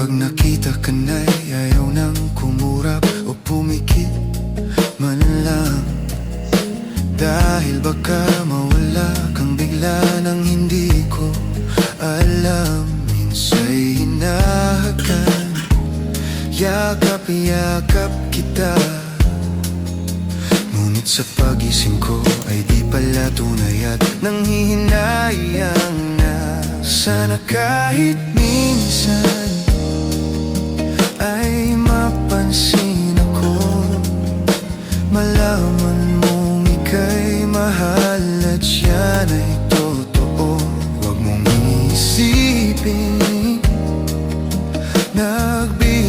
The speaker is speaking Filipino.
Pag nakita ka na'y ayaw nang kumurap o pumikit man lang, dahil baka mawala kang bigla nang hindi ko alam. Minsa'y hinahagan, yakap-yakap kita, ngunit sa pagising ko ay di pala tunay at nanghihinayang na. Sana kahit minsan ay mapansin ako, malaman mong ika'y mahal at yan ay totoo. Huwag mong isipin nagbibigay